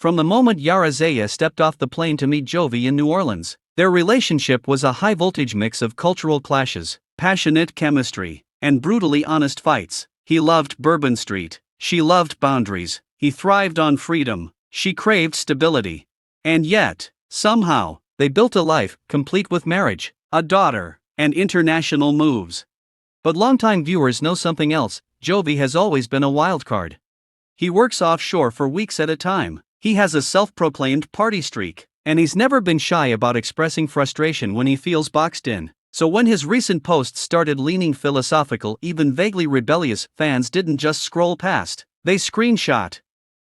From the moment Yara Zaya stepped off the plane to meet Jovi in New Orleans, their relationship was a high-voltage mix of cultural clashes, passionate chemistry, and brutally honest fights. He loved Bourbon Street, she loved boundaries, he thrived on freedom, she craved stability. And yet, somehow, they built a life, complete with marriage, a daughter, and international moves. But longtime viewers know something else. Jovi has always been a wild card. He works offshore for weeks at a time. He has a self-proclaimed party streak, and he's never been shy about expressing frustration when he feels boxed in. So when his recent posts started leaning philosophical, even vaguely rebellious, fans didn't just scroll past, they screenshot.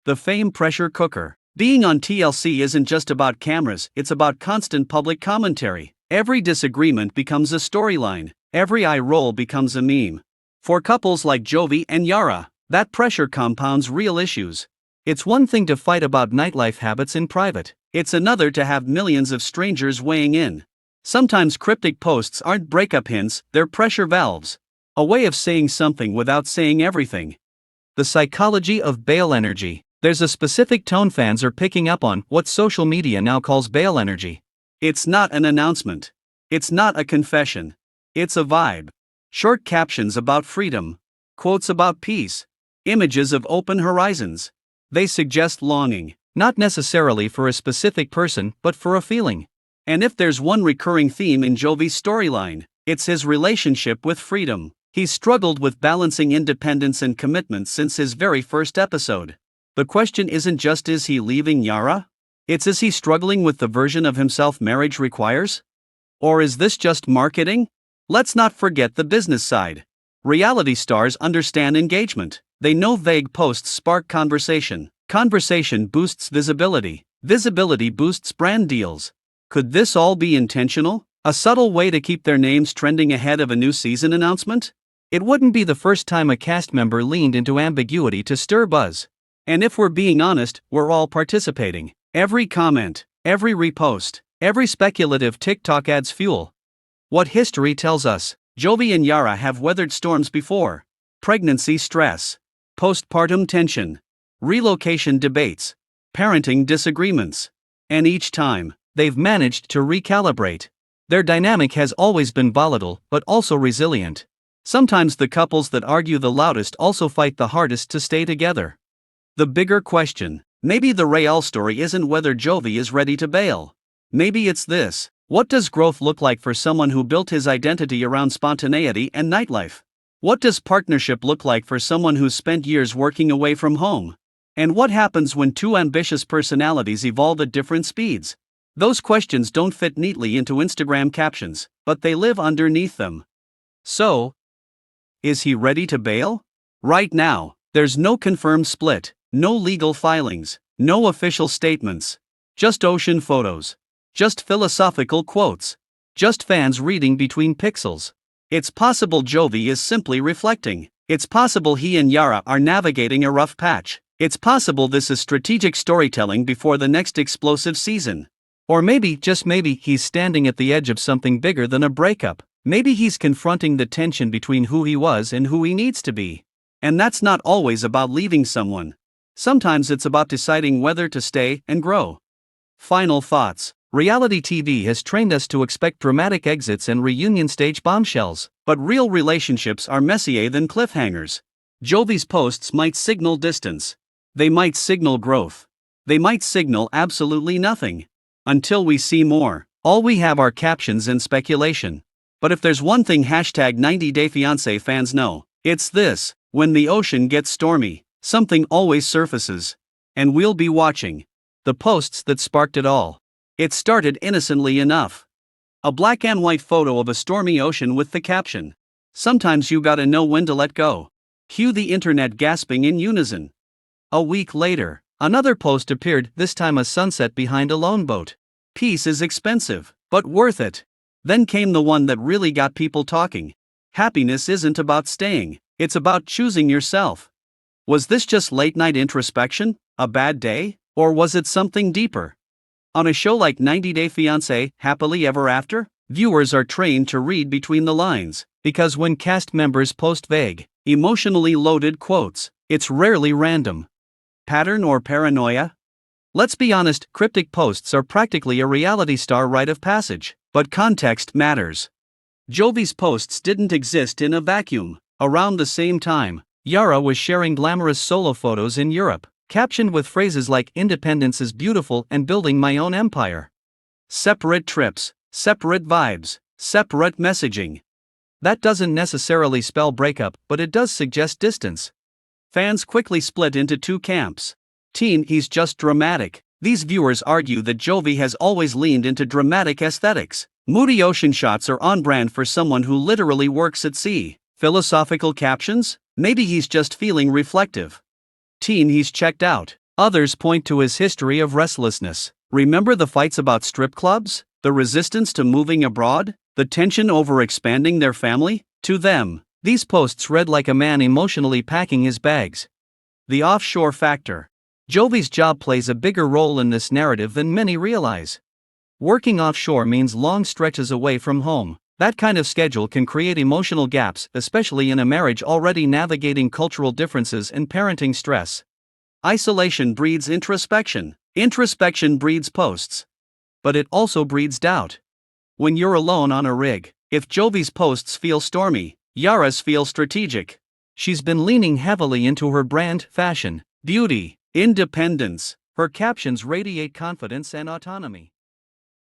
The fame pressure cooker. Being on TLC isn't just about cameras, it's about constant public commentary. Every disagreement becomes a storyline, every eye roll becomes a meme. For couples like Jovi and Yara, that pressure compounds real issues. It's one thing to fight about nightlife habits in private, it's another to have millions of strangers weighing in. Sometimes cryptic posts aren't breakup hints, they're pressure valves. A way of saying something without saying everything. The psychology of bail energy. There's a specific tone fans are picking up on, what social media now calls bail energy. It's not an announcement. It's not a confession. It's a vibe. Short captions about freedom. Quotes about peace. Images of open horizons. They suggest longing, not necessarily for a specific person, but for a feeling. And if there's one recurring theme in Jovi's storyline, it's his relationship with freedom. He's struggled with balancing independence and commitment since his very first episode. The question isn't just is he leaving Yara? It's is he struggling with the version of himself marriage requires? Or is this just marketing? Let's not forget the business side. Reality stars understand engagement. They know vague posts spark conversation. Conversation boosts visibility. Visibility boosts brand deals. Could this all be intentional? A subtle way to keep their names trending ahead of a new season announcement? It wouldn't be the first time a cast member leaned into ambiguity to stir buzz. And if we're being honest, we're all participating. Every comment, every repost, every speculative TikTok adds fuel. What history tells us, Jovi and Yara have weathered storms before. Pregnancy stress, postpartum tension, relocation debates, parenting disagreements. And each time, they've managed to recalibrate. Their dynamic has always been volatile, but also resilient. Sometimes the couples that argue the loudest also fight the hardest to stay together. The bigger question, maybe the real story isn't whether Jovi is ready to bail. Maybe it's this: what does growth look like for someone who built his identity around spontaneity and nightlife? What does partnership look like for someone who's spent years working away from home? And what happens when two ambitious personalities evolve at different speeds? Those questions don't fit neatly into Instagram captions, but they live underneath them. So, is he ready to bail? Right now, there's no confirmed split. No legal filings, no official statements. Just ocean photos. Just philosophical quotes. Just fans reading between pixels. It's possible Jovi is simply reflecting. It's possible he and Yara are navigating a rough patch. It's possible this is strategic storytelling before the next explosive season. Or maybe, just maybe, he's standing at the edge of something bigger than a breakup. Maybe he's confronting the tension between who he was and who he needs to be. And that's not always about leaving someone. Sometimes it's about deciding whether to stay and grow. Final thoughts. Reality TV has trained us to expect dramatic exits and reunion stage bombshells, but real relationships are messier than cliffhangers. Jovi's posts might signal distance. They might signal growth. They might signal absolutely nothing. Until we see more, all we have are captions and speculation. But if there's one thing hashtag 90 Day Fiance fans know, it's this: when the ocean gets stormy, something always surfaces. And we'll be watching. The posts that sparked it all. It started innocently enough. A black and white photo of a stormy ocean with the caption, "Sometimes you gotta know when to let go." Cue the internet gasping in unison. A week later, another post appeared, this time a sunset behind a lone boat. Peace is expensive, but worth it. Then came the one that really got people talking. Happiness isn't about staying, it's about choosing yourself. Was this just late-night introspection, a bad day, or was it something deeper? On a show like 90 Day Fiance, Happily Ever After, viewers are trained to read between the lines, because when cast members post vague, emotionally loaded quotes, it's rarely random. Pattern or paranoia? Let's be honest, cryptic posts are practically a reality star rite of passage, but context matters. Jovi's posts didn't exist in a vacuum. Around the same time, Yara was sharing glamorous solo photos in Europe, captioned with phrases like "Independence is beautiful" and "Building my own empire." Separate trips, separate vibes, separate messaging. That doesn't necessarily spell breakup, but it does suggest distance. Fans quickly split into two camps. Teen, he's just dramatic. These viewers argue that Jovi has always leaned into dramatic aesthetics. Moody ocean shots are on brand for someone who literally works at sea. Philosophical captions? Maybe he's just feeling reflective. Teen, he's checked out. Others point to his history of restlessness. Remember the fights about strip clubs? The resistance to moving abroad? The tension over expanding their family? To them, these posts read like a man emotionally packing his bags. The offshore factor. Jovi's job plays a bigger role in this narrative than many realize. Working offshore means long stretches away from home. That kind of schedule can create emotional gaps, especially in a marriage already navigating cultural differences and parenting stress. Isolation breeds introspection. Introspection breeds posts. But it also breeds doubt. When you're alone on a rig, if Jovi's posts feel stormy, Yara's feel strategic. She's been leaning heavily into her brand, fashion, beauty, independence. Her captions radiate confidence and autonomy.